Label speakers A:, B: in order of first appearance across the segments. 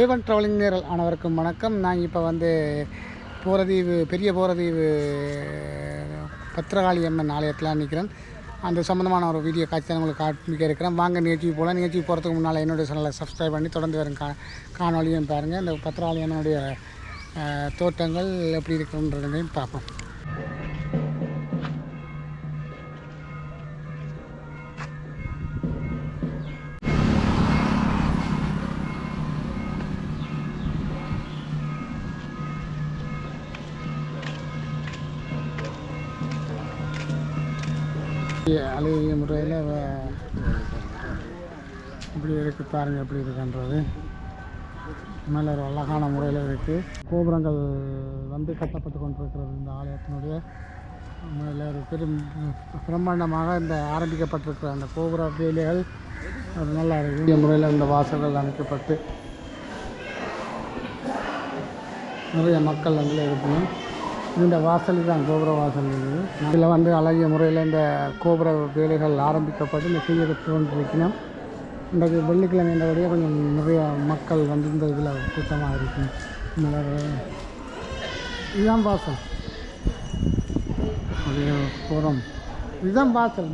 A: A1 travelling நேரல் அனைவருக்கும் வணக்கம். நாங்கள் இப்போ வந்து போரதீவு பெரிய போரதீவு பத்திரகாளி அம்மன் ஆலயத்தில் நிற்கிறேன். அந்த சம்மந்தமான ஒரு வீடியோ காட்சி தான் உங்களுக்கு காட்டிக்க இருக்கிறேன். வாங்க நிகழ்ச்சிக்கு போகலாம். நிகழ்ச்சிக்கு போகிறதுக்கு முன்னால் என்னுடைய சேனலை சப்ஸ்கிரைப் பண்ணி தொடர்ந்து வரும் காணொலியும் பாருங்கள். இந்த பத்திரகாளி அம்மனுடைய தோட்டங்கள் எப்படி இருக்குன்றதையும் பார்ப்போம். அழகிய முறையில் இப்படி இருக்குது பாருங்கள், எப்படி இருக்குன்றது. மேலே ஒரு அழகான முறையில் இருக்குது. கோபுரங்கள் வந்து கட்டப்பட்டு கொண்டிருக்கிறது. இந்த ஆலயத்தினுடைய மேலே ஒரு பெரும் பிரம்மாண்டமாக இந்த ஆரம்பிக்கப்பட்டிருக்கிற அந்த கோபுர வேலைகள் அது நல்லா இருக்குது. முறையில் இந்த வாசல்கள் அமைக்கப்பட்டு நிறைய மக்கள் அதில் இருக்கணும். இந்த வாசல் தான் கோபுர வாசல். இதில் வந்து அழகிய முறையில் இந்த கோபுர வேலைகள் ஆரம்பிக்கப்பட்டு இந்த செய்ய கொண்டிருக்கணும். இன்றைக்கு வெள்ளிக்கிழமை என்றபடியே கொஞ்சம் நிறைய மக்கள் வந்து இந்த இதில் கூட்டமாக இருக்கும். இதுதான் வாசல், அது புறம் இதுதான் வாசல்.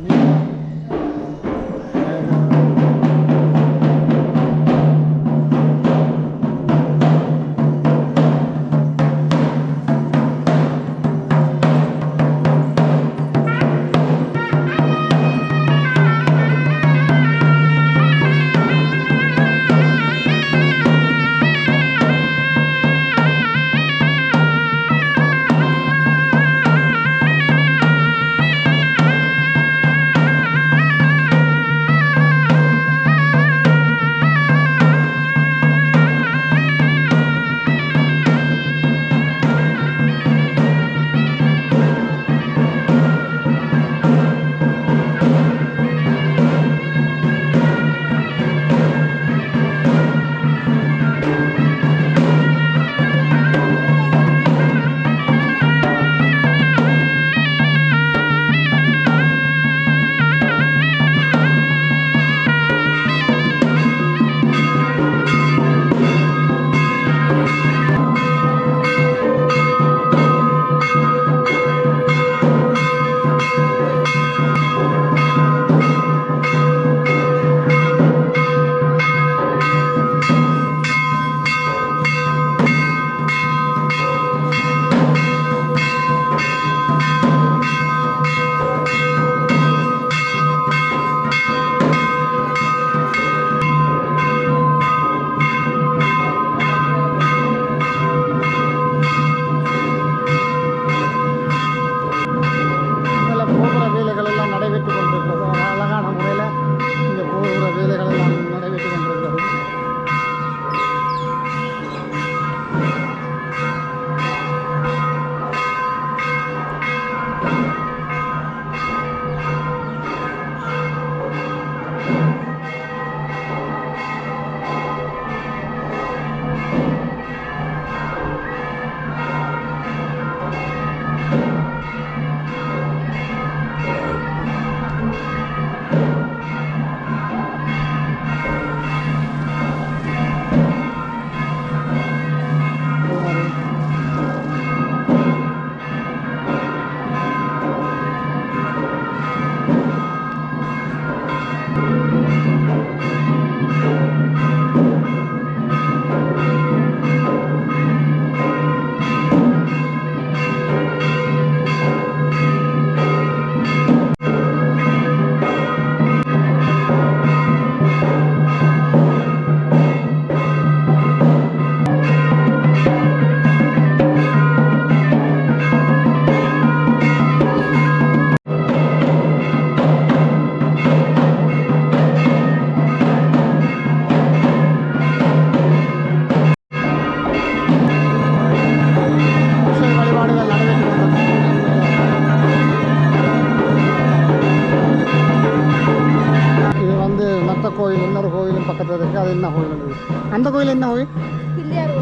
A: கோயில், இன்னொரு கோயிலும் பக்கத்தில் இருக்குது. அது என்ன கோயில்? அந்த கோயில் என்ன கோயில்? பிள்ளையார்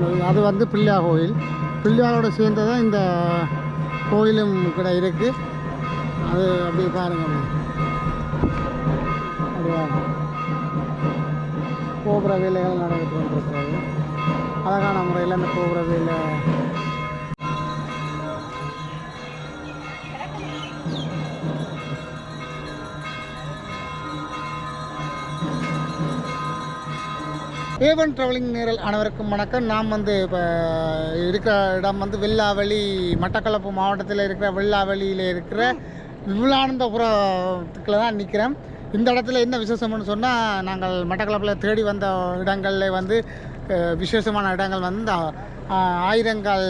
A: கோயில். அது வந்து பிள்ளையார் கோயில். பிள்ளையாரோட சேர்ந்ததான் இந்த கோயிலும் கூட இருக்குது. அது அப்படியே பாருங்கள். அப்படியா கோபுர வேலைகள் நடைபெற்று கொண்டிருக்கிறது. அழகான முறையில் அந்த கோபுர வேலை ஏவன் ட்ராவலிங் நேரல் அனைவருக்கும் வணக்கம். நாம் இப்போ இருக்கிற இடம் வெள்ளாவளி, மட்டக்களப்பு மாவட்டத்தில் இருக்கிற வெள்ளாவளியில் இருக்கிற விமலானந்தபுரத்துக்குள்ள தான் நிற்கிறேன். இந்த இடத்துல என்ன விசேஷம்னு சொன்னால், நாங்கள் மட்டக்களப்பில் தேடி வந்த இடங்களில் விசேஷமான இடங்கள் ஆயிரங்கால்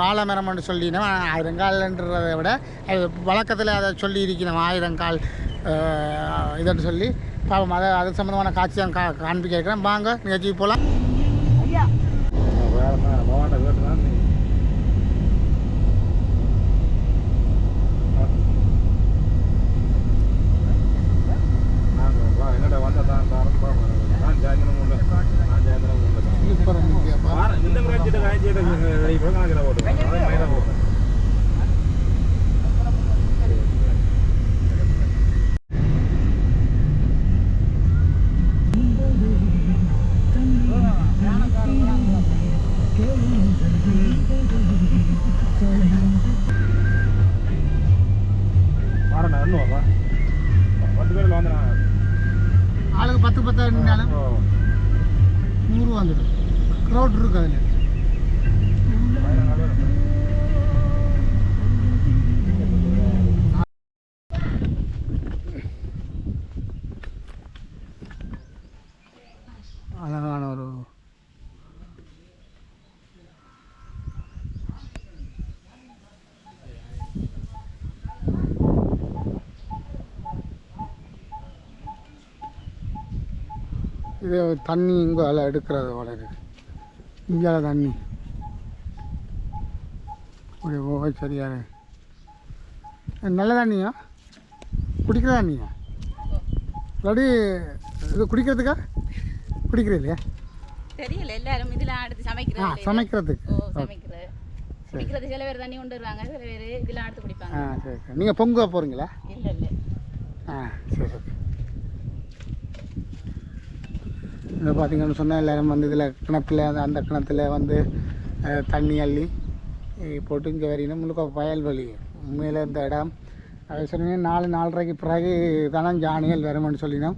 A: வாழை மரம்னு சொல்லினோம். ஆயிரங்கால்ன்றதை விட அது வழக்கத்தில் அதை சொல்லி இருக்கிறோம், ஆயிரங்கால் இதுன்னு சொல்லி பாவம். அது சம்மந்தமான காட்சி தான் காண்பிக்க இருக்கிறேன். வாங்க நிகழ்ச்சிக்கு போகலாம். ஆளுக்கு 10 நின்னாலும் 100 வந்துடும். க்ரௌட் இருக்கு அதில். அழகான ஒரு இது தண்ணி இங்கே அதில் எடுக்கிறது வளரு. இங்கே தண்ணி அப்படி சரியாக நல்ல தண்ணியா? குடிக்கிற தண்ணியா? இல்லாடி இது குடிக்கிறதுக்கா? குடிக்கிறது இல்லையா?
B: தெரியல. எல்லாரும் இதெல்லாம் எடுத்து சமைக்கிறது.
A: சமைக்கிறதுக்கு
B: குடிக்கிறது. சில பேர் தண்ணி கொண்டு வருவாங்க, சில பேர் இதெல்லாம் எடுத்து குடிப்பாங்க.
A: சரி சரி. நீங்கள் பொங்க போகிறீங்களா?
B: இல்லை இல்லை.
A: சரி சரி. இதை பார்த்தீங்கன்னு சொன்னால் எல்லோரும் இதில் கிணத்துல அந்த கிணத்துல தண்ணி அள்ளி போட்டு இங்கே வரையினா முழுக்க வயல்வெளி. உண்மையில் இந்த இடம் அதை சொன்னீங்க 4-4:30 பிறகு தானே ஜானியல் வரும்னு சொல்லினோம்.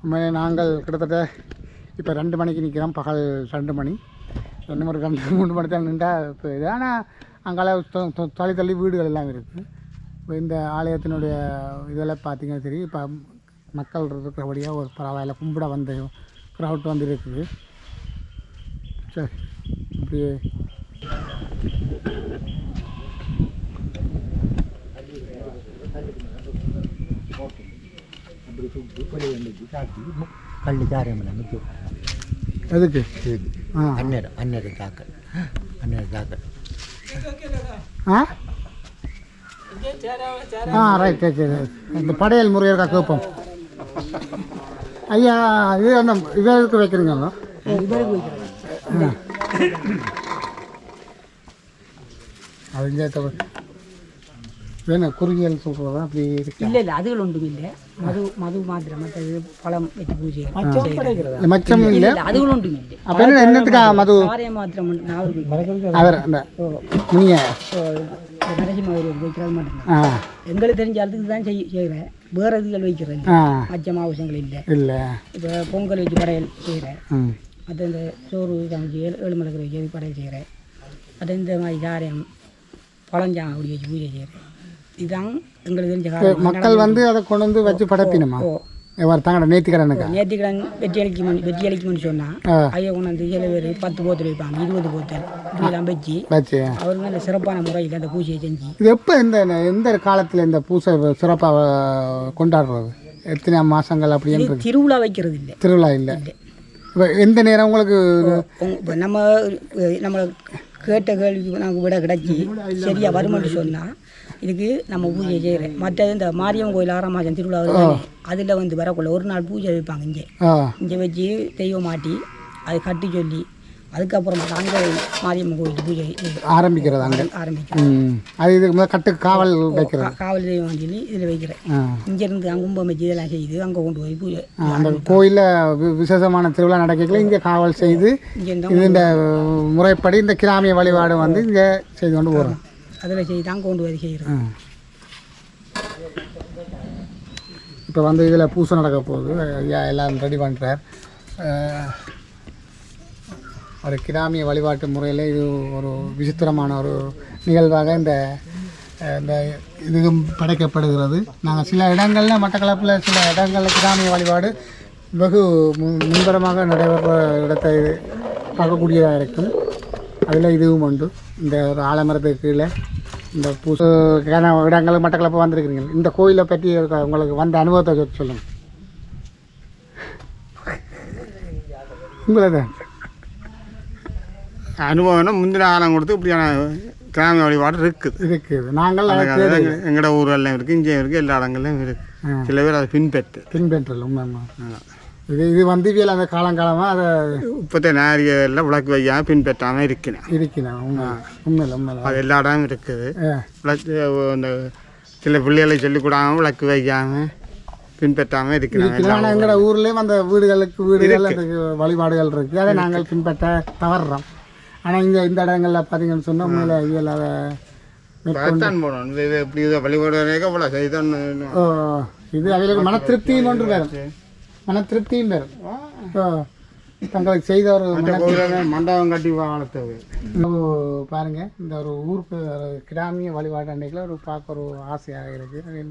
A: உண்மையிலே நாங்கள் கிட்டத்தட்ட இப்போ 2 மணிக்கு நிற்கிறோம், பகல் 2 மணி. இன்னும் ஒரு 2-3 மணி தான் நின்றால் இப்போ இது. ஆனால் அங்கே தள்ளி வீடுகள் எல்லாம் இருக்குது. இப்போ இந்த ஆலயத்தினுடைய இதெல்லாம் பார்த்தீங்கன்னா சரி, இப்போ மக்கள் இருக்கிறபடியாக ஒரு பரவாயில்ல கும்பிட க்ரௌட் இருக்குது. சரி, அப்படியே எதுக்கு?
C: அந்நேரம் தாக்கல்.
A: ரைட் சரி. இந்த படையல் முறையாக கேட்போம். ஐயா, இது அந்த இவருக்கு வைக்கிறீங்களா? அது வேணும் குறுகியல் சொல்கிறதா அப்படி இருக்கு?
D: இல்லை இல்லை, அதுகள் ஒன்றும் இல்லை. மது மாத்திரம் மற்றது பழம் வச்சு பூஜை
A: மச்சம் இல்லை,
D: அதுகள் ஒன்றும் இல்லை.
A: அப்போ என்னத்துக்கா மது
D: மாத்திரம்
A: அவர் அந்த நீங்கள்
D: நரசிம்மர் வைக்கிறது மட்டும்தான் எங்களுக்கு தெரிஞ்ச அதுக்கு தான் செய்கிறேன். வேறு இதுகள் வைக்கிறேன். மச்சம் அவசியங்கள் இல்லை.
A: இல்லை,
D: இப்போ பொங்கல் வச்சு படையல் செய்கிறேன். அது இந்த சோறு சமைச்சு 7 மலைக்கு வச்சு படையல் செய்கிறேன். அது இந்த மாதிரி காரியம் பழஞ்சாங்க அப்படி வச்சு பூஜை செய்கிறேன். இதுதான் எங்களுக்கு தெரிஞ்ச காரியம்.
A: மக்கள் அதை கொண்டு வச்சு படைப்பினுமா? தங்கட நேர்த்திக்கடனுக்கு
D: வெற்றி அளிக்கும்னு சொன்னால் ஐயா கொண்டாந்து சில பேர் 10 போத்தல் வைப்பாங்க, 20 போத்தல் இப்படியெல்லாம் வச்சு அவருக்கு நல்ல சிறப்பான முறையில் அந்த பூஜையை செஞ்சு.
A: இது எப்போ எந்த காலத்தில் இந்த பூசை சிறப்பாக கொண்டாடுறது? எத்தனை மாதங்கள் அப்படி?
D: திருவிழா வைக்கிறது இல்லை.
A: திருவிழா இல்லை. இப்போ எந்த நேரம் உங்களுக்கு
D: இப்போ நம்மளை கேட்ட கேள்விக்கு நாங்கள் விட கிடச்சி சரியாக வருமென்று சொன்னால் இதுக்கு நம்ம பூஜை செய்கிறேன். மற்றது இந்த மாரியம்மன் கோயில் 6ஆம் மாதம் திருவிழா அதில் வரக்குள்ள ஒரு நாள் பூஜை வைப்பாங்க. இங்கே வச்சு தெய்வம் மாட்டி அதை கட்டி சொல்லி அதுக்கப்புறமா நாங்கள் மாரியம்மன் கோயில் பூஜை
A: ஆரம்பிக்கிறது அங்கே
D: ஆரம்பிக்கிறோம்.
A: அது இதுக்கு முதல்ல கட்டு காவல் வைக்கிறது.
D: காவல் தெய்வம் சொல்லி இதில் வைக்கிறேன். இங்கேருந்து கும்பம் வச்சு இதெல்லாம் செய்து அங்கே கொண்டு போய் பூஜை.
A: அந்த கோயிலில் விசேஷமான திருவிழா நடக்கல இங்கே காவல் செய்து இது இந்த முறைப்படி இந்த கிராமிய வழிபாடு வந்து இங்கே செய்து கொண்டு போகிறோம்.
D: அதில் செய்து தான் கொண்டு போய் செய்கிறோம்.
A: இப்போ வந்து இதில் பூசை நடக்க போகுது. ஐயா எல்லாம் ரெடி பண்ணுறார். ஒரு கிராமிய வழிபாட்டு முறையில் இது ஒரு விசித்திரமான ஒரு நிகழ்வாக இந்த இதுவும் படைக்கப்படுகிறது. நாங்கள் சில இடங்களில் மட்டக்களப்பில் சில இடங்களில் கிராமிய வழிபாடு வெகு முன்பரமாக நடைபெற இடத்தை பார்க்கக்கூடியதாக இருக்கும். அதில் இதுவும் உண்டு. இந்த ஒரு ஆலமரத்துக்கு கீழே இந்த பூசை இடங்கள் மட்டக்களப்பு வந்திருக்கிறீங்க. இந்த கோயிலை பற்றி உங்களுக்கு வந்த அனுபவத்தை சொல்லுங்கள். உங்களது
E: அனுபவம்னா முந்தின காலம் கொடுத்து இப்படியான கிராமிய வழிபாடு இருக்குது.
A: நாங்கள்
E: எங்களோட ஊரெல்லாம் இருக்குது, இங்கே இருக்குது, எல்லா இடங்கள்லையும் இருக்குது. சில பேர் அதை
A: பின்பற்றல. உண்மை இது வந்து இவியல் அந்த காலங்காலமாக அதை
E: இப்போத்த நேரியெல்லாம் விளக்கு வையாமல் பின்பற்றாமல்
A: இருக்கிறேன். உண்மையில்
E: அது எல்லா இடமும் இருக்குது. இந்த சில பிள்ளைகளை சொல்லிக்கூடாமல் விளக்கு வைக்காமல் பின்பற்றாமல் இருக்கிறாங்க.
A: ஆனால் எங்களோட ஊர்லேயும் அந்த வீடுகள் அந்த வழிபாடுகள் இருக்குது. அதை நாங்கள் பின்பற்ற தவறுறோம். ஆனால் இங்கே இந்த இடங்களில் பார்த்தீங்கன்னு சொன்னால் உண்மையில் இதில் அதை
E: தான் போகணும். இது எப்படி இதை வழிபாடு இவ்வளோ செய்தான்.
A: இது அவங்களுக்கு மன திருப்தியும் ஒன்று வேறு. மன திருப்தியும் வேறு. தங்களுக்கு செய்த ஒரு
E: மண்டபம் கட்டி வளர்த்தது
A: பாருங்கள். இந்த ஒரு ஊருக்கு ஒரு கிராமிய வழிபாடு அன்றைக்கில் ஒரு பார்க்க ஒரு ஆசையாக இருக்குது.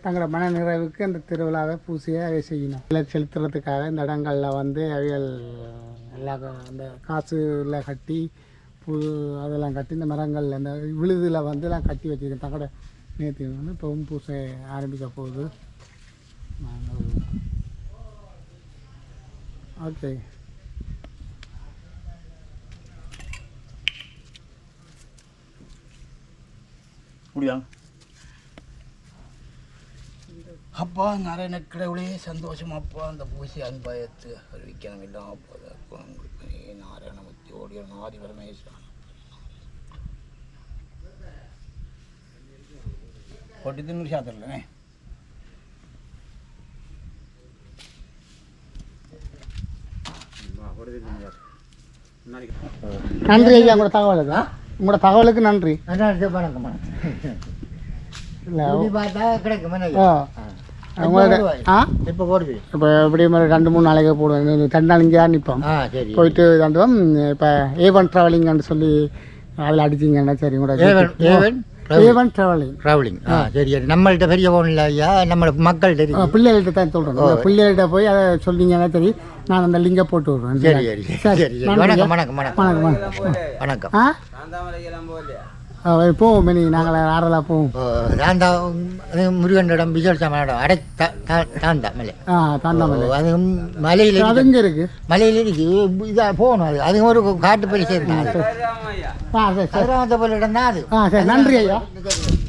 A: தங்களோட மன நிறைவுக்கு அந்த திருவிழாவை பூசியை அவை செய்யணும். இல்லை செலுத்துறதுக்காக இந்த இடங்களில் வந்து அவைகள் எல்லா அந்த காசுல கட்டி அதெல்லாம் கட்டி இந்த மரங்கள் அந்த விழுதில் வந்து எல்லாம் கட்டி வச்சுருக்கேன். தங்களோட நேற்று வந்து இப்போவும் பூசை ஆரம்பிக்க போகுது. ஓகே,
E: முடியா
C: அப்பா நிறைய கடவுளே சந்தோஷம். அப்பா அந்த பூசி அன்பயத்து அறிவிக்கணும் இல்லாமல் போதற்கு நாராயணமூர்த்தி ஓடிய ஆதி பரமேஸ்வரன் கொட்டி தின்னு சாத்திரலனே.
A: நன்றி ஐயா, உங்களோட தகவலுக்கு. உங்களோட தகவலுக்கு நன்றி.
C: வணக்கம்.
A: இப்போ இப்படி மாதிரி 2-3 நாளைக்கு போடுவேன். 2 நாள் இங்கே நிற்போம். போயிட்டு தந்துவோம். இப்போ A1 ட்ராவலிங்னு சொல்லி அதில் அடிச்சிங்கன்னா சரி கூட A1 ட்ராவலிங்.
C: சரி, நம்மள்கிட்ட பெரிய ஃபோன் இல்லை ஐயா, நம்மளோட மக்கள்கிட்ட
A: பிள்ளைகள்கிட்ட தான் சொல்கிறேன். பிள்ளைகள்கிட்ட போய் அதை சொன்னீங்கன்னா சரி, நான் அந்த லிங்கை போட்டு விடுவேன்.
C: சரி சரி. வணக்கம் வணக்கம் வணக்கம் வணக்கம்.
A: போவோம் மினி, நாங்கள் ஆறெல்லாம் போவோம்.
C: தாந்தா முருகன் இடம் விஜய் சாமன் அடை தாந்தா மலை.
A: தாந்தா மலை
C: அது மலையில்
A: அது இங்கே இருக்குது.
C: மலையில் இருக்கு. இதாக போகணும். அது அது ஒரு காட்டு பரிசு இருக்கு. சதுராமத்தை போல இடம் தான் அது.
A: சரி, நன்றி ஐயா,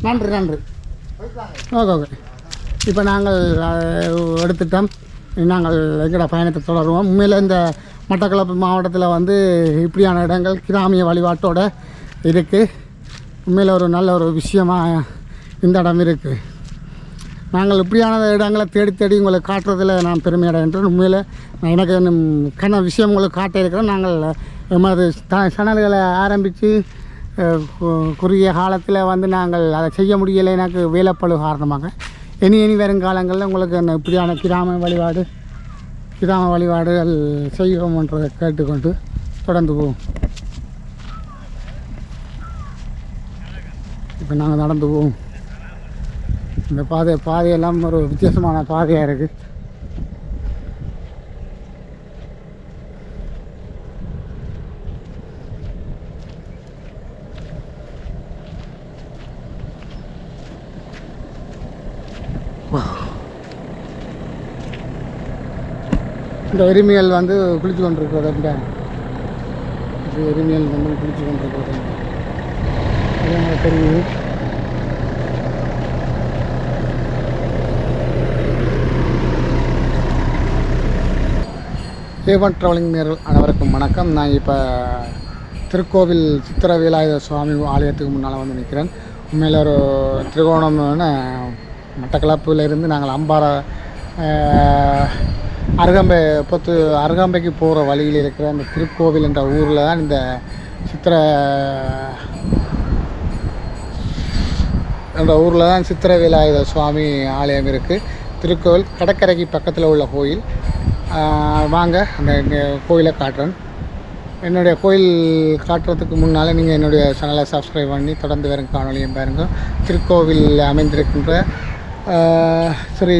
A: நன்றி. ஓகே. இப்போ நாங்கள் எடுத்துட்டோம். நாங்கள் எங்களோட பயணத்தை தொடருவோம். உண்மையில் இந்த மட்டக்களப்பு மாவட்டத்தில் வந்து இப்படியான இடங்கள் கிராமிய வழிபாட்டோட இருக்குது. உண்மையில் ஒரு நல்ல ஒரு விஷயமாக இந்த இடம் இருக்குது. நாங்கள் இப்படியான இடங்களை தேடி உங்களுக்கு காட்டுறதில் நான் பெருமையடைகின்றேன். உண்மையில் எனக்கு விஷயம் உங்களுக்கு காட்ட இருக்கிறோம். நாங்கள் எமது சேனல்களை ஆரம்பித்து குறுகிய காலத்தில் வந்து நாங்கள் அதை செய்ய முடியலை. எனக்கு வேலைப்பழு காரணமாக இனி வருங்காலங்களில் உங்களுக்கு இப்படியான கிராம வழிபாடுகள் செய்வோம்ன்றதை கேட்டுக்கொண்டு தொடர்ந்து போவோம். இப்போ நாங்கள் நடந்து போவோம். இந்த பாதையெல்லாம் ஒரு வித்தியாசமான பாதையாக இருக்குது. இந்த எருமைகள் வந்து குளித்து கொண்டிருக்கிறது. எருமைகள் வந்து குளித்து கொண்டிருக்கிறது தெரியுது. ஏவன் ட்ராவலிங் நேர்கள் அனைவருக்கும் வணக்கம். நான் இப்போ திருக்கோவில் சித்திர வேலாயுத சுவாமி ஆலயத்துக்கு முன்னால் வந்து நிற்கிறேன். உண்மையில் ஒரு திருகோணம்னு மட்டக்களப்பில் இருந்து நாங்கள் அம்பாறை அருகாம்பைக்கு போகிற வழியில் இருக்கிற அந்த திருக்கோவில் என்ற ஊரில் தான் இந்த சித்திர வேலாயுத சுவாமி ஆலயம் இருக்குது. திருக்கோவில் கடற்கரைக்கு பக்கத்தில் உள்ள கோயில். வாங்க அந்த கோயிலை காட்டுறேன். என்னுடைய கோயில் காட்டுறதுக்கு முன்னால் நீங்கள் என்னுடைய சேனலை சப்ஸ்கிரைப் பண்ணி தொடர்ந்து வரும் காணொலியும் பாருங்க. திருக்கோவில் அமைந்திருக்கின்ற ஸ்ரீ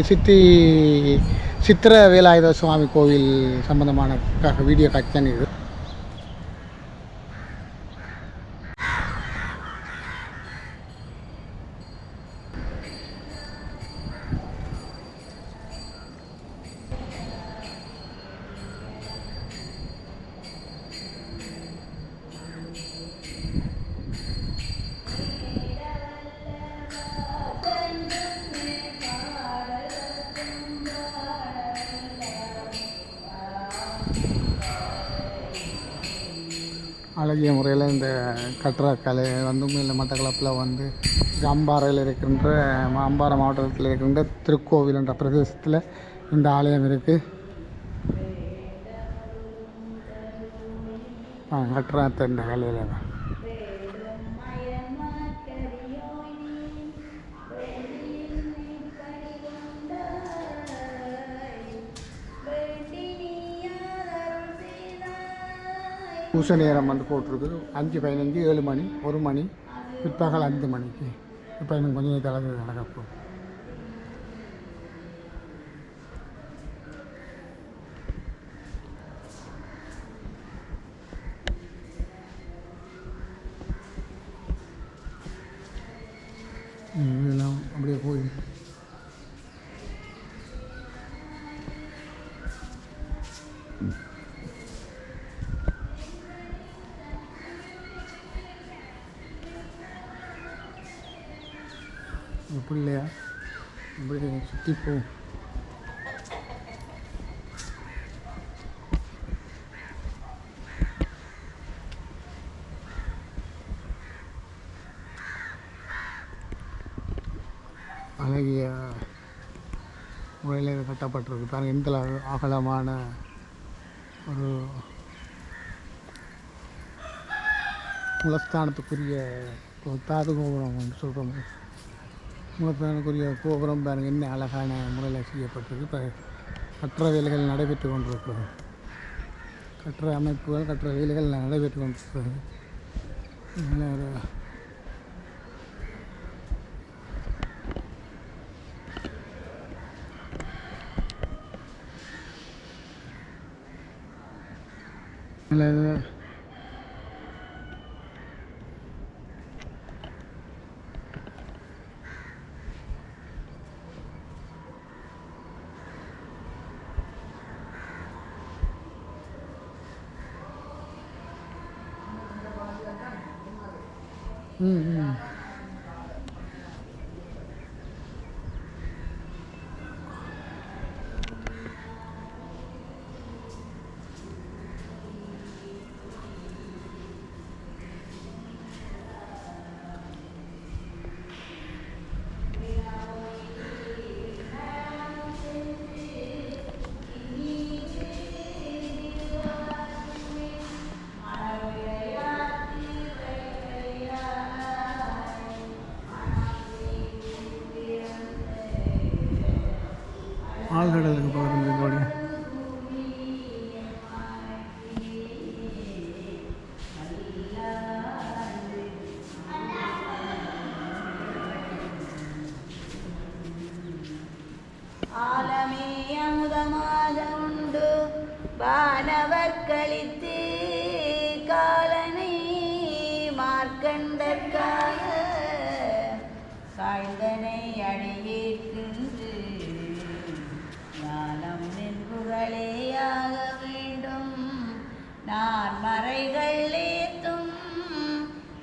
A: சித்திர வேலாயுத சுவாமி கோவில் சம்பந்தமான வீடியோ காட்சி தான் இது. அழகிய முறையில் இந்த கட்டுறக்கலை வந்து இல்லை மட்டக்களப்பில் வந்து அம்பாறையில் அம்பாறை மாவட்டத்தில் இருக்கின்ற திருக்கோவில் என்ற பிரதேசத்தில் இந்த ஆலயம் இருக்குது. கட்டுறத்தை இந்த கலையில் தான் பூச நேரம் வந்து போட்டிருக்கு 5:15, 7 மணி, 1 மணி, பிற்பகல் 5 மணிக்கு. இப்போ எனக்கு கொஞ்சம் தளர்ந்து நடக்கப்போம். இதெல்லாம் அப்படியே போய் எப்படி இல்லையா இப்படி சுற்றி போகும். அழகிய முறையில் கட்டப்பட்டிருக்கு பாருங்கள். இந்த அகலமான ஒரு மூலஸ்தானத்துக்குரிய தாது கோபுரம் சொல்கிறோம். மூலஸ்தானத்துக்குரிய கோபுரம் பாருங்கள் என்ன அழகான முறையில் செய்யப்பட்டிருக்கு. இப்போ கட்டுற வேலைகள் நடைபெற்று கொண்டிருக்கிறது. கட்டுற அமைப்புகள் கட்டுற வேலைகள் நடைபெற்று கொண்டிருக்கிறது. ஒரு ஆழ்கடலுக்கு பக்கத்தில் கோடி
F: ஆலமே அமுதமாக உண்டு வானவர் கழித்து காலனை மார்க்கண்டற்காக சாய்ந்தனை அழியேற்கின்று ஞானம் நின்புகளேயாக வேண்டும். நான் மறைகள் ஏத்தும்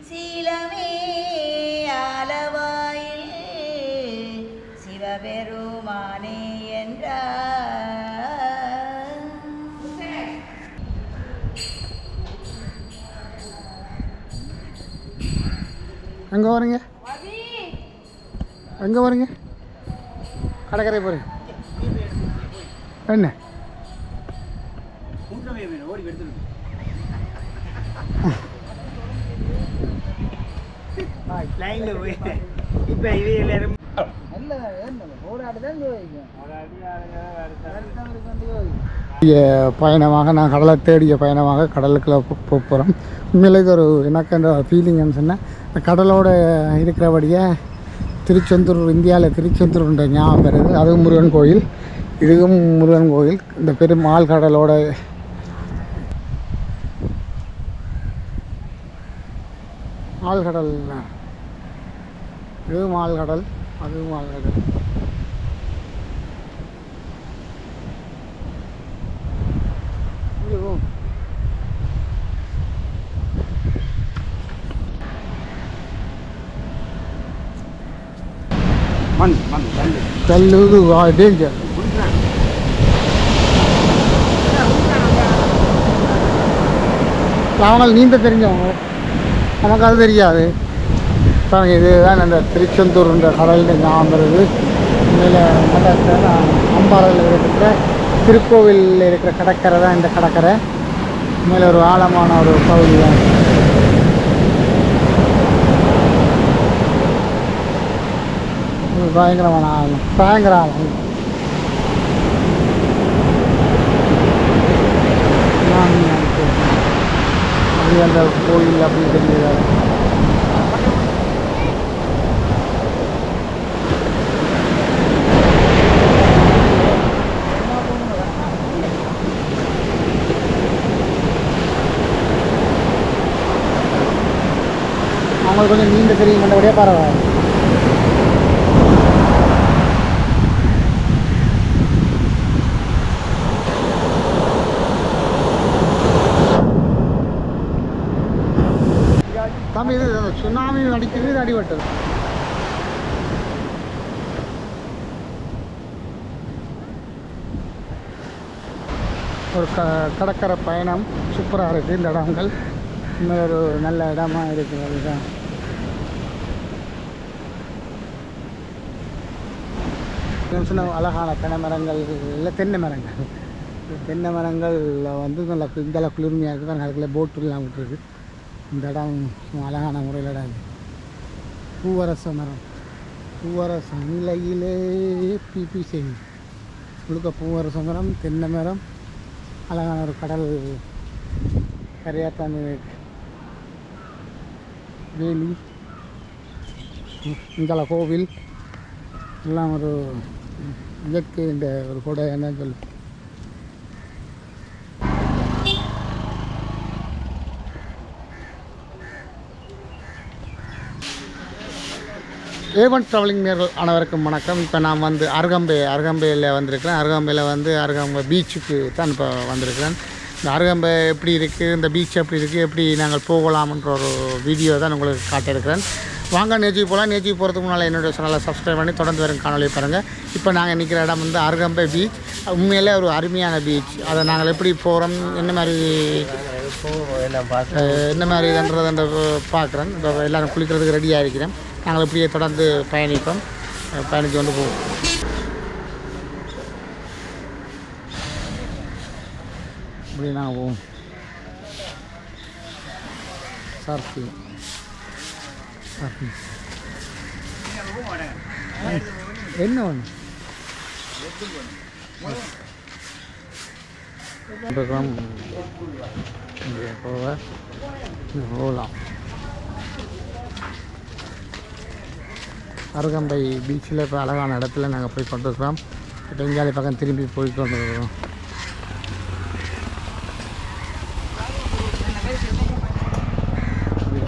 F: சீலமே ஆலவாயில் சிவபெருமானே என்றார்.
A: எங்கே வரீங்க எங்கே வரீங்க கடற்கரை போகிறீங்க என்ன
E: இப்போ இது எல்லாரும்
A: பயணமாக நான் கடலை தேடிய பயணமாக கடலுக்குள்ளே போகிறோம். உண்மையிலே இது ஒரு எனக்கு அந்த ஃபீலிங்னு சொன்னால் இந்த கடலோட இருக்கிறபடியே திருச்செந்தூர், இந்தியாவில் திருச்செந்தூர்ன்ற ஞாபகம் வருது. அதுவும் முருகன் கோயில், இதுவும் முருகன் கோயில். இந்த பெரும் ஆழ்கடலோட ஆழ்கடல், இதுவும் ஆழ்கடல், அதுவும் ஆழ்கடல்.
E: மண்
A: கல்லு டேஞ்சர். அவங்க நீந்த தெரிஞ்சவங்க, நமக்கு அது தெரியாது. பாருங்க, இதுதான் அந்த திருச்செந்தூர்ன்ற கடல்னு ஞாபகம் வருது. மேலே அம்பாறையில் இருக்கிற திருக்கோவிலில் இருக்கிற கடற்கரை தான் இந்த கடற்கரை. மேலே ஒரு ஆழமான ஒரு பகுதி தான். பயங்கரமான ஆழம், பயங்கர ஆழம். அப்படி அந்த கோயில் அப்படி தெரியுது. அவங்களுக்கு கொஞ்சம் நீண்ட தெரியும் பண்ணபடியே பரவாயில்ல. தம்பி, இது சுனாமி அடிக்கிறது, இது அடிபட்டது. ஒரு கடற்கரை பயணம் சூப்பராக இருக்குது. இந்த இடங்கள் இன்னும் ஒரு நல்ல இடமா இருக்குது. அதுதான் சொன்ன அழகான தென்னை மரங்கள், இல்லை தென்னை மரங்கள். தென்னை மரங்களில் வந்து நல்லா இந்த குளிர்மையாக இருக்குது. அதுக்குள்ளே போட்டுலாம் விட்டுருக்கு. இந்த இடம் அழகான முறையில் இடம். பூவரச மரம், பூவரச நிலையிலே பிபி செய்தி முழுக்க பூவரச மரம், தென்னை மரம், அழகான ஒரு கடல் கரையாத்தான் வேலி, இந்த கோவில் எல்லாம் ஒரு இயற்கை. இந்த ஒரு கொடை என்ன சொல்லு. ஏவன் ட்ராவலிங் நேர்கள் அனைவருக்கும் வணக்கம். இப்போ நான் வந்து அருகம்பையில் வந்திருக்கிறேன். அருகம்பை பீச்சுக்கு தான் இப்போ வந்திருக்கிறேன். இந்த அருகம்பை எப்படி இருக்குது, இந்த பீச் எப்படி இருக்குது, எப்படி நாங்கள் போகலாம்ன்ற ஒரு வீடியோ தான் உங்களுக்கு காட்டியிருக்கிறேன். வாங்க நேஜி போகலாம். நேஜி போகிறதுக்கு முன்னால் என்னுடைய சேனலை சப்ஸ்கிரைப் பண்ணி தொடர்ந்து வரும் காணொலியை பாருங்கள். இப்போ நாங்கள் நிற்கிற இடம் வந்து அருகம்பை பீச். உண்மையிலே ஒரு அருமையான பீச். அதை நாங்கள் எப்படி போகிறோம், என்ன மாதிரி இதுன்றதை பார்க்குறேன். இப்போ எல்லோரும் குளிக்கிறதுக்கு ரெடியாக இருக்கிறேன். நாங்கள் இப்படியே தொடர்ந்து பயணிப்போம், பயணித்து கொண்டு போவோம். இப்படி நாங்கள் போவோம். சர்ஃபிங் என்ன ஒன்று போகலாம். அருகம்பை பீச்சில் இப்போ அழகான இடத்துல நாங்கள் போய் கொண்டிருக்கிறோம். இப்போ எங்காலி பக்கம் திரும்பி போய் கொண்டிருக்கிறோம்.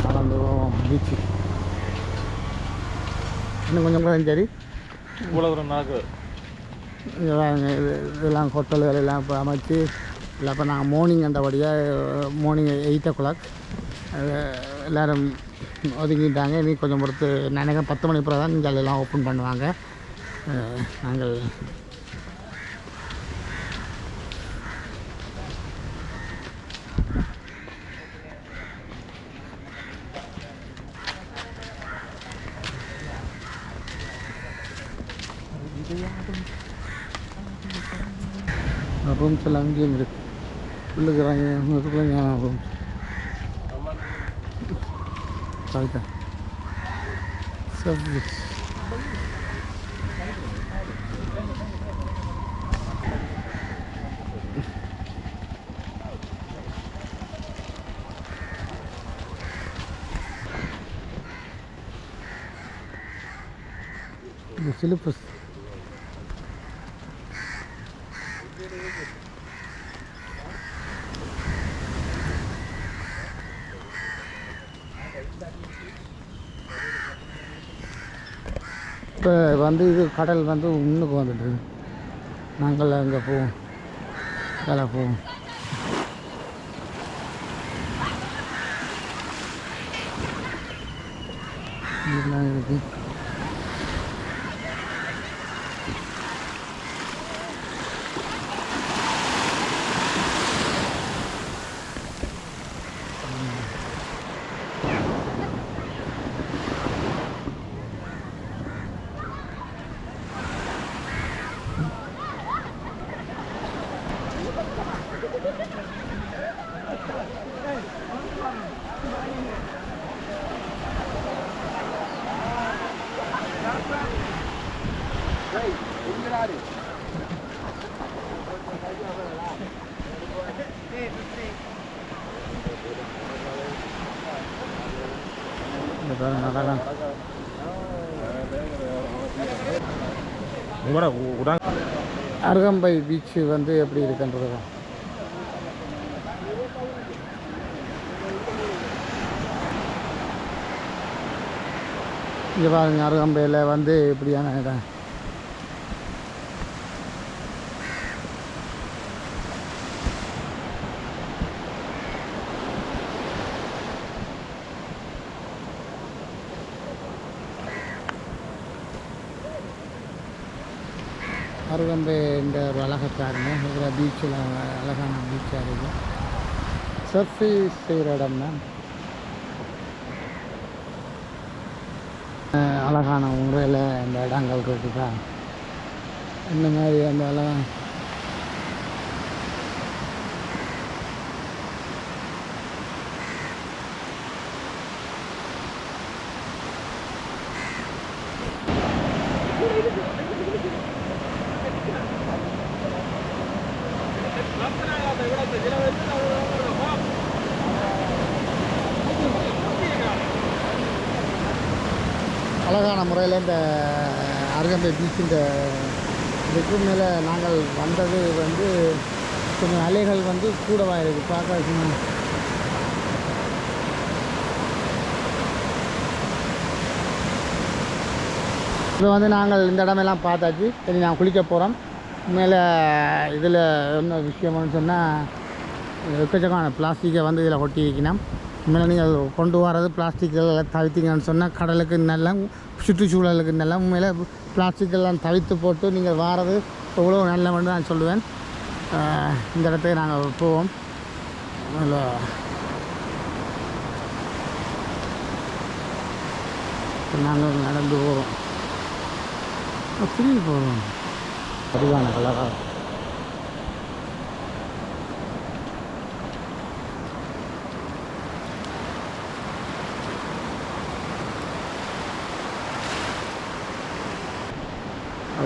A: நடந்து போவோம் பீச்சு. இன்னும் கொஞ்சம் கூட சரி. இதெல்லாம் ஹோட்டல்கள் எல்லாம் இப்போ அமைச்சு இல்லை. இப்போ நாங்கள் மார்னிங் அந்தபடியாக மார்னிங் 8 o'clock எல்லோரும் ஒதுங்கிட்டாங்க. இனி கொஞ்சம் பொறுத்து நினைக்கிறேன் 10 மணி பிறகு தான் இங்கே எல்லாம் ஓப்பன் பண்ணுவாங்க. நாங்கள் ரூம்ஸ் எல்லாம் அங்கேயும் இருக்குது உள்ளுக்குறாங்க ரூம்ஸ் கவிதா சர்வீஸ் இந்த சிலிப்பஸ் இப்போ வந்து இது கடல் வந்து முன்னுக்கு வந்துட்டு நாங்கள் அங்கே போவோம் வேலை போவோம் இதெல்லாம் இருக்குது அருகம்பை பீச்சு வந்து எப்படி இருக்குன்றது தான். இங்கே பாருங்க அருகம்பையில் வந்து இப்படியான இடம் அருகம்பை இந்த ஒரு அழகத்தாருங்க இருக்கிற பீச்சில் அழகான பீச்சாக இருக்குது. சர்ஃபீஸ் செய்கிற இடம் தான். அழகான முறையில் இந்த இடங்கள் இருக்குதா இந்த மாதிரி அந்த அழகான அழகான முறையில் இந்த அருகம்பை பீச்சின் இதுக்கு மேலே நாங்கள் வந்தது வந்து கொஞ்சம் அலைகள் வந்து கூடவாக இருக்குது பார்க்க. இப்போ வந்து நாங்கள் இந்த இடமெல்லாம் பார்த்தாச்சு. சரி நான் குளிக்க போகிறோம். மேலே இதில் என்ன விஷயம்னு சொன்னால் எக்கச்சக்கமான பிளாஸ்டிக்கை வந்து இதில் கொட்டி வைக்கணும். மேலே நீங்கள் கொண்டு வரது பிளாஸ்டிக்கெல்லாம் தவிர்த்திங்கன்னு சொன்னால் கடலுக்கு நல்லா சுற்றுச்சூழலுக்கு நல்லா உண்மையில பிளாஸ்டிக்கெல்லாம் தவிர்த்து போட்டு நீங்கள் வாரது எவ்வளோ நல்லவன்னு நான் சொல்லுவேன். இந்த இடத்துக்கு நாங்கள் போவோம். நாங்கள் நடந்து போகிறோம். திரும்பி போகிறோம். அதிகான கலராக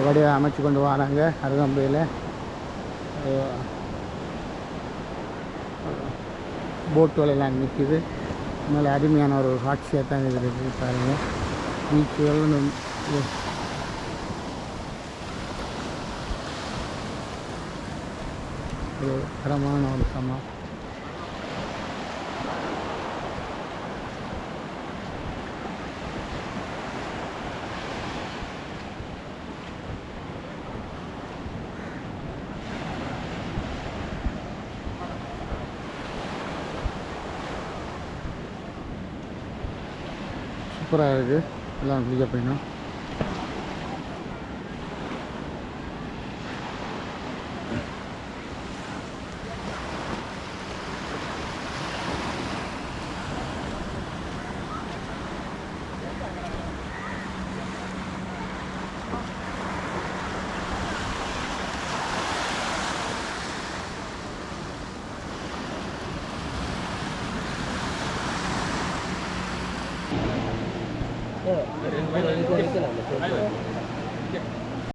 A: அப்படியே அமைச்சு கொண்டு வராங்க. அருகம்பையில் போட்டுகளெல்லாம் நிற்கிது. நல்ல அருமையான ஒரு காட்சியாக தான் இது இருக்குது பாருங்கள். பீச்சுகள் ஒரு தரமான ஒரு சமா சூப்பராக இருக்குது. எல்லாம் குளிக்க போயிடணும்.
G: ஓ